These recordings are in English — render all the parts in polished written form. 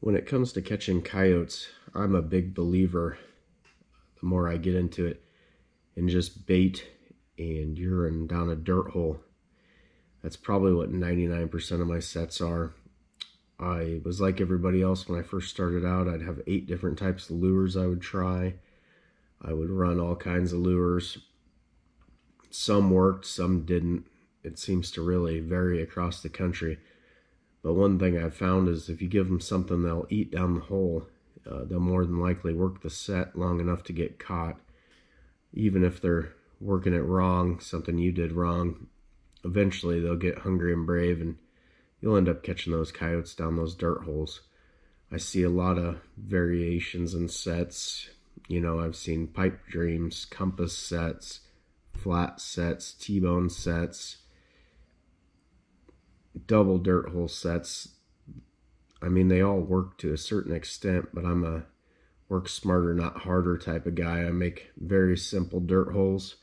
When it comes to catching coyotes, I'm a big believer, the more I get into it, in just bait and urine down a dirt hole. That's probably what 99% of my sets are. I was like everybody else when I first started out. I'd have 8 different types of lures I would try. I would run all kinds of lures. Some worked, some didn't. It seems to really vary across the country. But one thing I've found is if you give them something they'll eat down the hole, they'll more than likely work the set long enough to get caught. Even if they're working it wrong, something you did wrong, eventually they'll get hungry and brave, and you'll end up catching those coyotes down those dirt holes. I see a lot of variations in sets. I've seen pipe dreams, compass sets, flat sets, T-bone sets, double dirt hole sets. I mean, they all work to a certain extent, but I'm a work smarter, not harder type of guy. I make very simple dirt holes.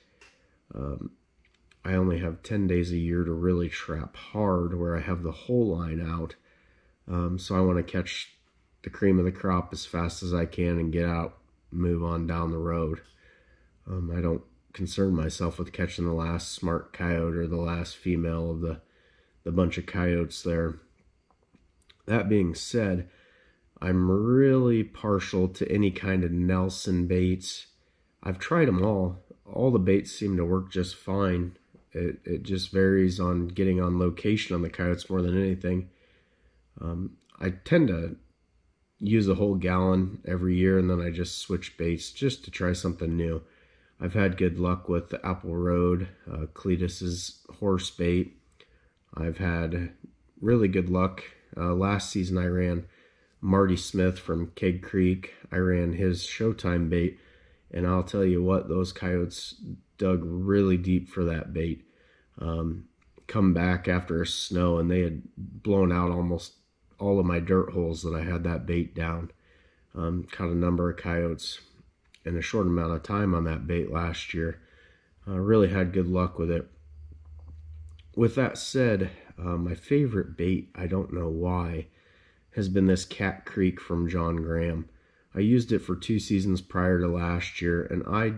I only have 10 days a year to really trap hard where I have the whole line out. So I want to catch the cream of the crop as fast as I can and get out, move on down the road. I don't concern myself with catching the last smart coyote or the last female of the bunch of coyotes there. That being said, I'm really partial to any kind of Nelson baits. I've tried them all. All the baits seem to work just fine. It just varies on getting on location on the coyotes more than anything. I tend to use a whole gallon every year, and then I just switch baits just to try something new. I've had good luck with the Apple Road, Cletus's horse bait. I've had really good luck. Last season I ran Marty Smith from Keg Creek. I ran his Showtime bait, and I'll tell you what, those coyotes dug really deep for that bait. Come back after a snow, and they had blown out almost all of my dirt holes that I had that bait down. Caught a number of coyotes in a short amount of time on that bait last year. Really had good luck with it. With that said, my favorite bait, I don't know why, has been this Cat Creek from John Graham. I used it for 2 seasons prior to last year, and I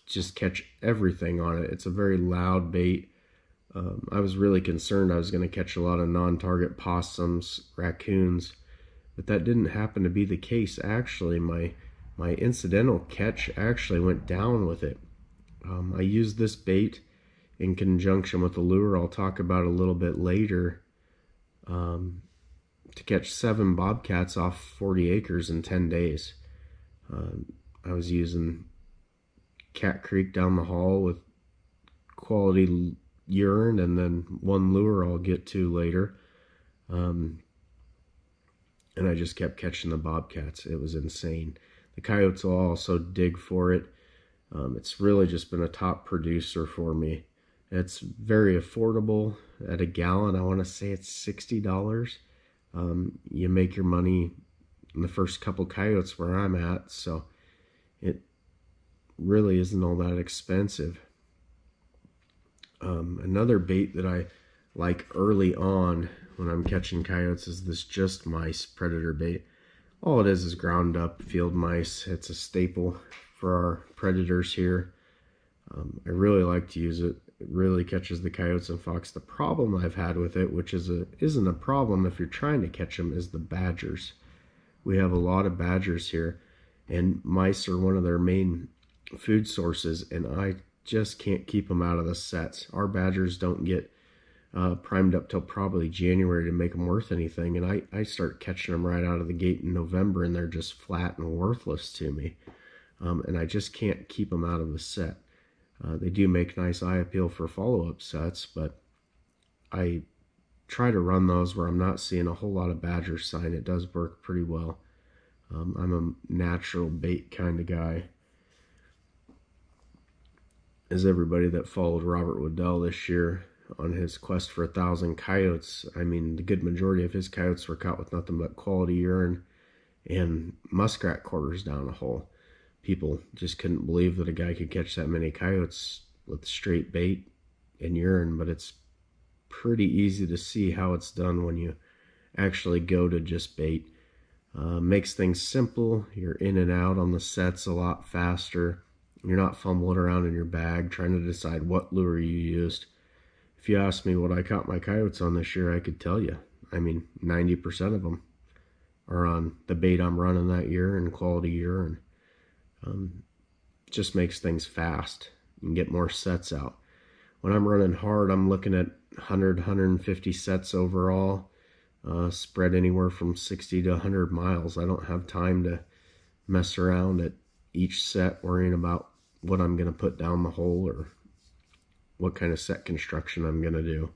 just catch everything on it. It's a very loud bait. I was really concerned I was going to catch a lot of non-target possums, raccoons, but that didn't happen to be the case. Actually, my incidental catch actually went down with it. I used this bait in conjunction with a lure I'll talk about a little bit later, to catch 7 bobcats off 40 acres in 10 days. I was using Cat Creek down the hall with quality urine and then one lure I'll get to later. And I just kept catching the bobcats. It was insane. The coyotes will also dig for it. It's really just been a top producer for me. It's very affordable. At a gallon, I want to say it's $60. You make your money in the first couple coyotes where I'm at, so it really isn't all that expensive. Another bait that I like early on when I'm catching coyotes is this Just Mice predator bait. All it is ground up field mice. It's a staple for our predators here. I really like to use it. It really catches the coyotes and fox. The problem I've had with it, which isn't a problem if you're trying to catch them, is the badgers. We have a lot of badgers here, and mice are one of their main food sources, and I just can't keep them out of the sets. Our badgers don't get primed up till probably January to make them worth anything, and I start catching them right out of the gate in November, and they're just flat and worthless to me. And I just can't keep them out of the set. They do make nice eye appeal for follow-up sets, but I try to run those where I'm not seeing a whole lot of badger sign. It does work pretty well. I'm a natural bait kind of guy. As everybody that followed Robert Waddell this year on his quest for 1,000 coyotes, I mean, the good majority of his coyotes were caught with nothing but quality urine and muskrat quarters down a hole. People just couldn't believe that a guy could catch that many coyotes with straight bait and urine, but it's pretty easy to see how it's done when you actually go to just bait. Makes things simple. You're in and out on the sets a lot faster. You're not fumbling around in your bag trying to decide what lure you used. If you asked me what I caught my coyotes on this year, I could tell you. I mean, 90% of them are on the bait I'm running that year and quality year, and just makes things fast. You can get more sets out. When I'm running hard, I'm looking at 100, 150 sets overall, spread anywhere from 60 to 100 miles. I don't have time to mess around at each set worrying about what I'm going to put down the hole or what kind of set construction I'm going to do.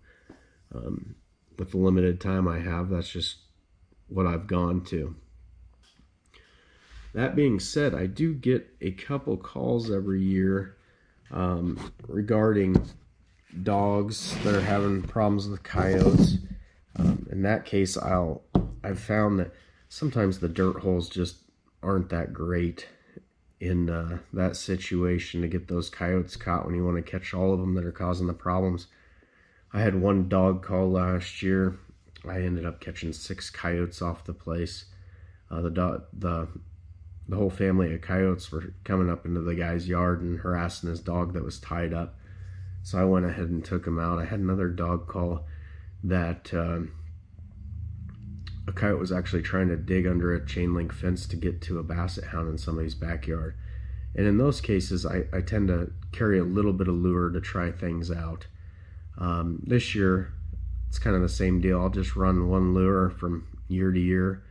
With the limited time I have, that's just what I've gone to. That being said, I do get a couple calls every year regarding dogs that are having problems with coyotes. In that case, I've found that sometimes the dirt holes just aren't that great in that situation to get those coyotes caught when you want to catch all of them that are causing the problems. I had one dog call last year. I ended up catching 6 coyotes off the place. The whole family of coyotes were coming up into the guy's yard and harassing his dog that was tied up. So I went ahead and took him out. I had another dog call that a coyote was actually trying to dig under a chain link fence to get to a basset hound in somebody's backyard. And in those cases, I tend to carry a little bit of lure to try things out. This year, it's kind of the same deal. I'll just run one lure from year to year,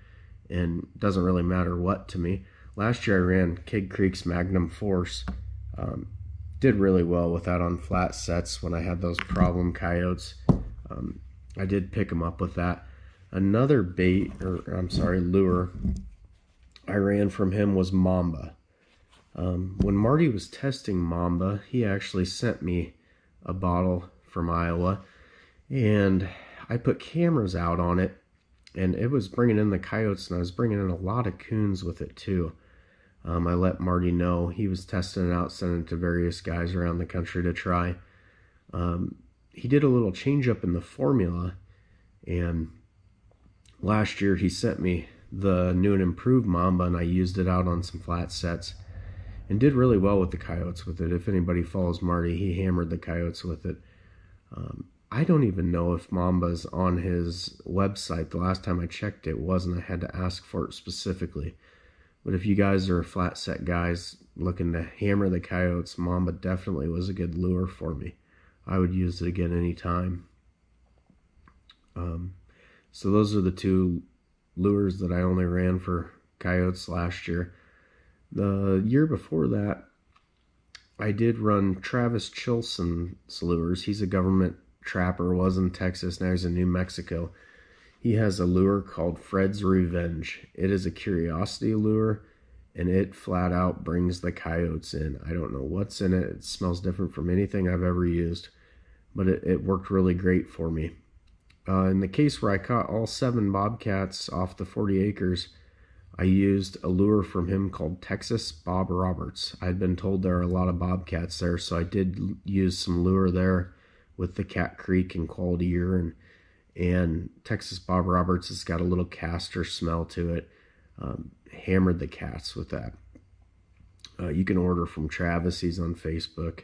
and it doesn't really matter what to me. Last year I ran Kid Creek's Magnum Force. Did really well with that on flat sets when I had those problem coyotes. I did pick them up with that. Another lure I ran from him was Mamba. When Marty was testing Mamba, he actually sent me a bottle from Iowa, and I put cameras out on it, and it was bringing in the coyotes, and I was bringing in a lot of coons with it too. I let Marty know. He was testing it out, sending it to various guys around the country to try. He did a little change up in the formula, and last year he sent me the new and improved Mamba, and I used it out on some flat sets and did really well with the coyotes with it. If anybody follows Marty, he hammered the coyotes with it. I don't even know if Mamba's on his website. The last time I checked it wasn't. I had to ask for it specifically. But if you guys are flat set guys looking to hammer the coyotes, Mamba definitely was a good lure for me. I would use it again anytime. So those are the 2 lures that I only ran for coyotes last year. The year before that, I did run Travis Chilson's lures. He's a government trapper, was in Texas, now he's in New Mexico. He has a lure called Fred's Revenge. It is a curiosity lure, and it flat out brings the coyotes in. I don't know what's in it. It smells different from anything I've ever used, but it worked really great for me. In the case where I caught all 7 bobcats off the 40 acres, I used a lure from him called Texas Bob Roberts. I'd been told there are a lot of bobcats there, so I did use some lure there with the Cat Creek and quality year, and Texas Bob Roberts has got a little castor smell to it. Hammered the cats with that. You can order from Travis. He's on Facebook,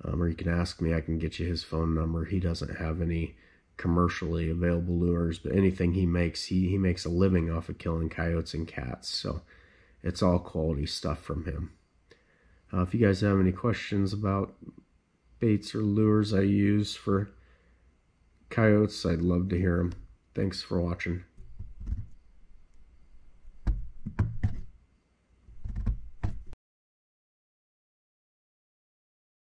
or you can ask me. I can get you his phone number. He doesn't have any commercially available lures, but anything he makes, he makes a living off of killing coyotes and cats, so it's all quality stuff from him. If you guys have any questions about baits or lures I use for coyotes, I'd love to hear them. Thanks for watching.